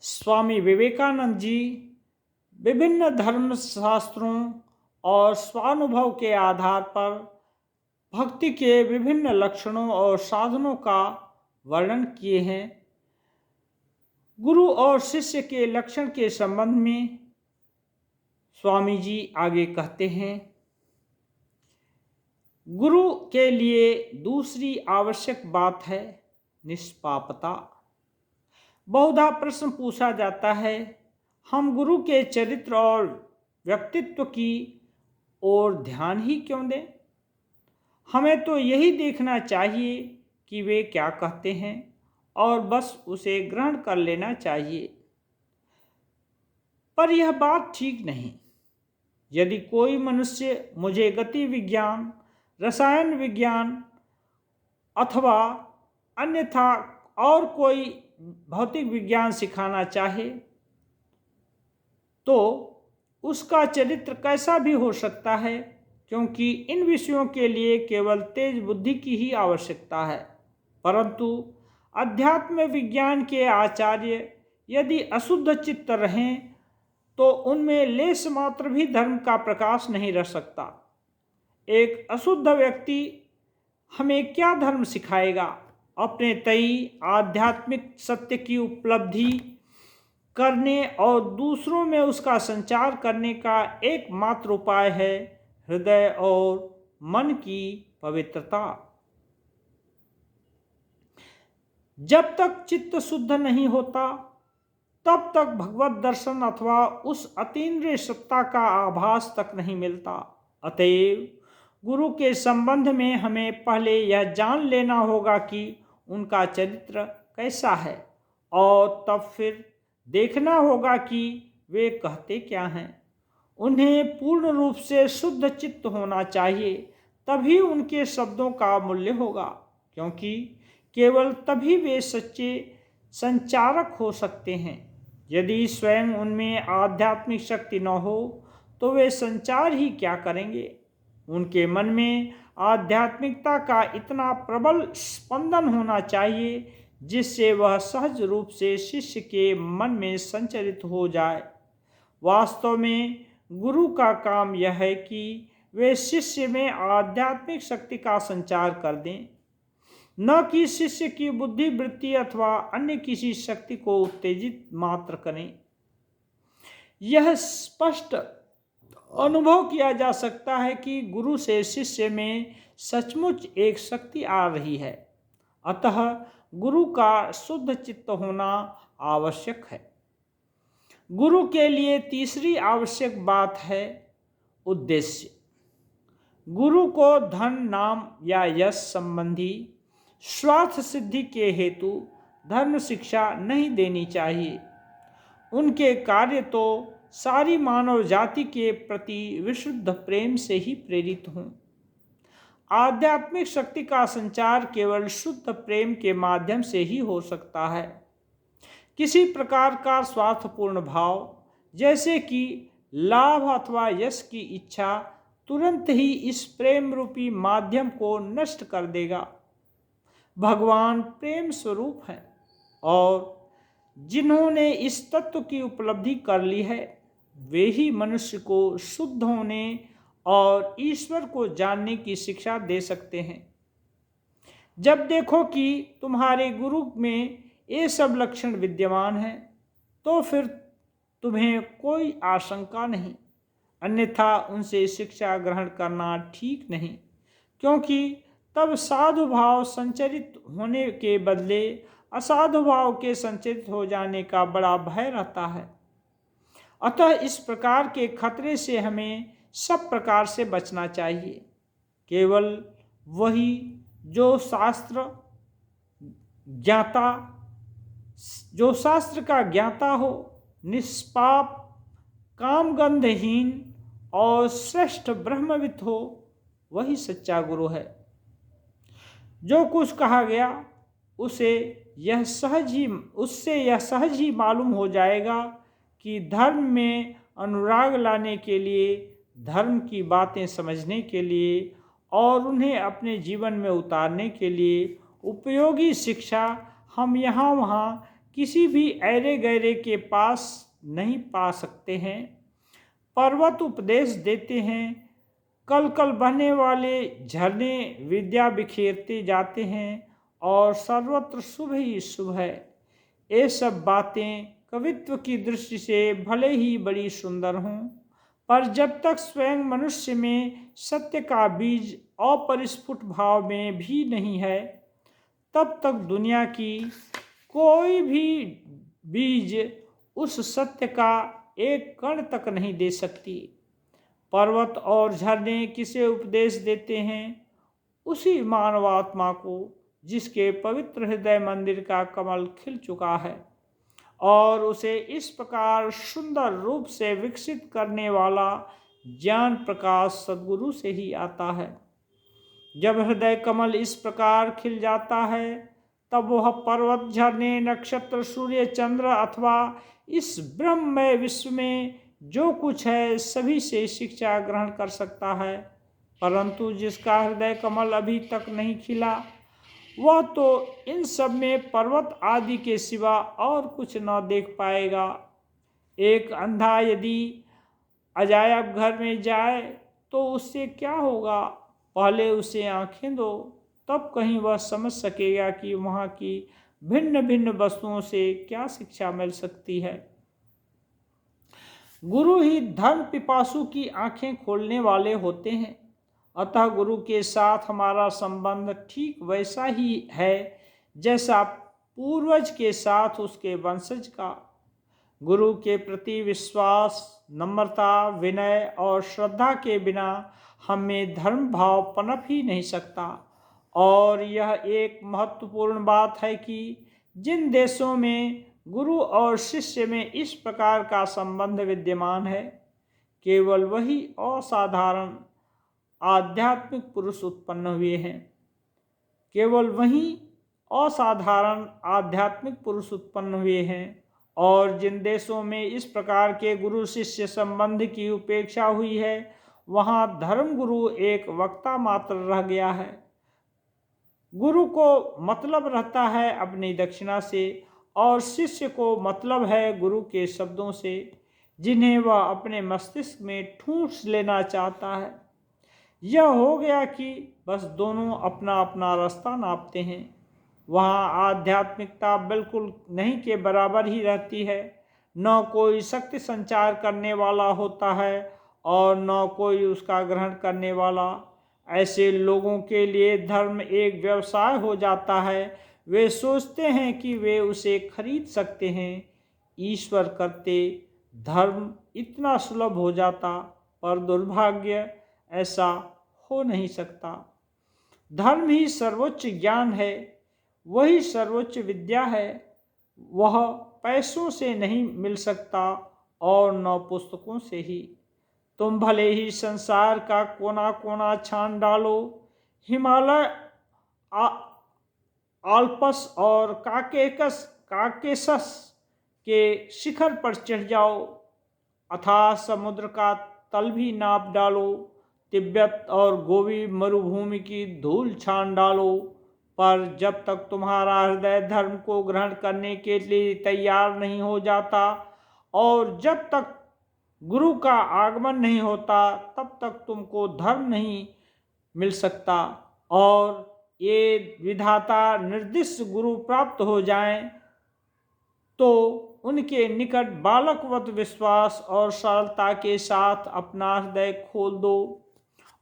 स्वामी विवेकानंद जी विभिन्न धर्म शास्त्रों और स्वानुभव के आधार पर भक्ति के विभिन्न लक्षणों और साधनों का वर्णन किए हैं। गुरु और शिष्य के लक्षण के संबंध में स्वामी जी आगे कहते हैं, गुरु के लिए दूसरी आवश्यक बात है निष्पापता। बहुधा प्रश्न पूछा जाता है, हम गुरु के चरित्र और व्यक्तित्व की ओर ध्यान ही क्यों दें? हमें तो यही देखना चाहिए कि वे क्या कहते हैं और बस उसे ग्रहण कर लेना चाहिए। पर यह बात ठीक नहीं। यदि कोई मनुष्य मुझे गति विज्ञान, रसायन विज्ञान अथवा अन्यथा और कोई भौतिक विज्ञान सिखाना चाहे तो उसका चरित्र कैसा भी हो सकता है, क्योंकि इन विषयों के लिए केवल तेज बुद्धि की ही आवश्यकता है। परंतु अध्यात्म विज्ञान के आचार्य यदि अशुद्ध चित्त रहें तो उनमें लेश मात्र भी धर्म का प्रकाश नहीं रह सकता। एक अशुद्ध व्यक्ति हमें क्या धर्म सिखाएगा? अपने तई आध्यात्मिक सत्य की उपलब्धि करने और दूसरों में उसका संचार करने का एकमात्र उपाय है हृदय और मन की पवित्रता। जब तक चित्त शुद्ध नहीं होता तब तक भगवत दर्शन अथवा उस अतीन्द्रिय सत्ता का आभास तक नहीं मिलता। अतएव गुरु के संबंध में हमें पहले यह जान लेना होगा कि उनका चरित्र कैसा है और तब फिर देखना होगा कि वे कहते क्या हैं। उन्हें पूर्ण रूप से शुद्ध चित्त होना चाहिए, तभी उनके शब्दों का मूल्य होगा, क्योंकि केवल तभी वे सच्चे संचारक हो सकते हैं। यदि स्वयं उनमें आध्यात्मिक शक्ति न हो तो वे संचार ही क्या करेंगे? उनके मन में आध्यात्मिकता का इतना प्रबल स्पंदन होना चाहिए जिससे वह सहज रूप से शिष्य के मन में संचरित हो जाए। वास्तव में गुरु का काम यह है कि वे शिष्य में आध्यात्मिक शक्ति का संचार कर दें, न कि शिष्य की बुद्धि वृत्ति अथवा अन्य किसी शक्ति को उत्तेजित मात्र करें। यह स्पष्ट अनुभव किया जा सकता है कि गुरु से शिष्य में सचमुच एक शक्ति आ रही है। अतः गुरु का शुद्ध चित्त होना आवश्यक है। गुरु के लिए तीसरी आवश्यक बात है उद्देश्य। गुरु को धन, नाम या यश संबंधी स्वार्थ सिद्धि के हेतु धर्म शिक्षा नहीं देनी चाहिए। उनके कार्य तो सारी मानव जाति के प्रति विशुद्ध प्रेम से ही प्रेरित हों। आध्यात्मिक शक्ति का संचार केवल शुद्ध प्रेम के माध्यम से ही हो सकता है। किसी प्रकार का स्वार्थपूर्ण भाव, जैसे कि लाभ अथवा यश की इच्छा, तुरंत ही इस प्रेम रूपी माध्यम को नष्ट कर देगा। भगवान प्रेम स्वरूप है और जिन्होंने इस तत्व की उपलब्धि कर ली है वे ही मनुष्य को शुद्ध होने और ईश्वर को जानने की शिक्षा दे सकते हैं। जब देखो कि तुम्हारे गुरु में ये सब लक्षण विद्यमान हैं तो फिर तुम्हें कोई आशंका नहीं, अन्यथा उनसे शिक्षा ग्रहण करना ठीक नहीं, क्योंकि तब साधु भाव संचरित होने के बदले असाधु भाव के संचरित हो जाने का बड़ा भय रहता है। अतः इस प्रकार के खतरे से हमें सब प्रकार से बचना चाहिए। केवल वही जो शास्त्र का ज्ञाता हो, निष्पाप, कामगंधहीन और श्रेष्ठ ब्रह्मविद हो, वही सच्चा गुरु है। जो कुछ कहा गया उससे यह सहज ही मालूम हो जाएगा कि धर्म में अनुराग लाने के लिए, धर्म की बातें समझने के लिए और उन्हें अपने जीवन में उतारने के लिए उपयोगी शिक्षा हम यहाँ वहाँ किसी भी ऐरे गैरे के पास नहीं पा सकते हैं। पर्वत उपदेश देते हैं, कल कल बहने वाले झरने विद्या बिखेरते जाते हैं और सर्वत्र शुभ ही शुभ है। ये सब बातें कवित्व की दृष्टि से भले ही बड़ी सुंदर हों, पर जब तक स्वयं मनुष्य में सत्य का बीज अपरिस्फुट भाव में भी नहीं है, तब तक दुनिया की कोई भी बीज उस सत्य का एक कण तक नहीं दे सकती। पर्वत और झरने किसे उपदेश देते हैं? उसी मानवात्मा को जिसके पवित्र हृदय मंदिर का कमल खिल चुका है और उसे इस प्रकार सुंदर रूप से विकसित करने वाला ज्ञान प्रकाश सद्गुरु से ही आता है। जब हृदय कमल इस प्रकार खिल जाता है, तब वह पर्वत, झरने, नक्षत्र, सूर्य, चंद्र अथवा इस ब्रह्ममय विश्व में जो कुछ है सभी से शिक्षा ग्रहण कर सकता है। परंतु जिसका हृदय कमल अभी तक नहीं खिला, वह तो इन सब में पर्वत आदि के सिवा और कुछ न देख पाएगा। एक अंधा यदि अजायब घर में जाए तो उससे क्या होगा? पहले उसे आंखें दो, तब कहीं वह समझ सकेगा कि वहाँ की भिन्न भिन्न वस्तुओं से क्या शिक्षा मिल सकती है। गुरु ही धर्म पिपासु की आंखें खोलने वाले होते हैं। अतः गुरु के साथ हमारा संबंध ठीक वैसा ही है जैसा पूर्वज के साथ उसके वंशज का। गुरु के प्रति विश्वास, नम्रता, विनय और श्रद्धा के बिना हमें धर्म भाव पनप ही नहीं सकता। और यह एक महत्वपूर्ण बात है कि जिन देशों में गुरु और शिष्य में इस प्रकार का संबंध विद्यमान है, केवल वही असाधारण आध्यात्मिक पुरुष उत्पन्न हुए हैं। केवल वही असाधारण आध्यात्मिक पुरुष उत्पन्न हुए हैं। और जिन देशों में इस प्रकार के गुरु शिष्य संबंध की उपेक्षा हुई है, वहाँ धर्म गुरु एक वक्ता मात्र रह गया है। गुरु को मतलब रहता है अपनी दक्षिणा से और शिष्य को मतलब है गुरु के शब्दों से, जिन्हें वह अपने मस्तिष्क में ठूंस लेना चाहता है। यह हो गया कि बस दोनों अपना अपना रास्ता नापते हैं। वहाँ आध्यात्मिकता बिल्कुल नहीं के बराबर ही रहती है। न कोई शक्ति संचार करने वाला होता है और न कोई उसका ग्रहण करने वाला। ऐसे लोगों के लिए धर्म एक व्यवसाय हो जाता है। वे सोचते हैं कि वे उसे खरीद सकते हैं। ईश्वर करते धर्म इतना सुलभ हो जाता, पर दुर्भाग्य ऐसा हो नहीं सकता। धर्म ही सर्वोच्च ज्ञान है, वही सर्वोच्च विद्या है। वह पैसों से नहीं मिल सकता और न पुस्तकों से ही। तुम भले ही संसार का कोना कोना छान डालो, हिमालय, आल्पस और काकेशस के शिखर पर चढ़ जाओ, अथाह समुद्र का तल भी नाप डालो, तिब्बत और गोबी मरुभूमि की धूल छान डालो, पर जब तक तुम्हारा हृदय धर्म को ग्रहण करने के लिए तैयार नहीं हो जाता और जब तक गुरु का आगमन नहीं होता, तब तक तुमको धर्म नहीं मिल सकता। और ये विधाता निर्दिष्ट गुरु प्राप्त हो जाएं तो उनके निकट बालकवत विश्वास और सरलता के साथ अपना हृदय खोल दो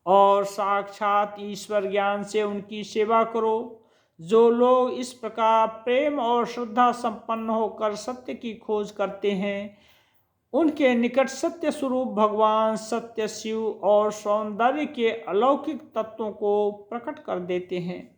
और साक्षात ईश्वर ज्ञान से उनकी सेवा करो। जो लोग इस प्रकार प्रेम और श्रद्धा संपन्न होकर सत्य की खोज करते हैं, उनके निकट सत्य स्वरूप भगवान, सत्य शिव और सौंदर्य के अलौकिक तत्वों को प्रकट कर देते हैं।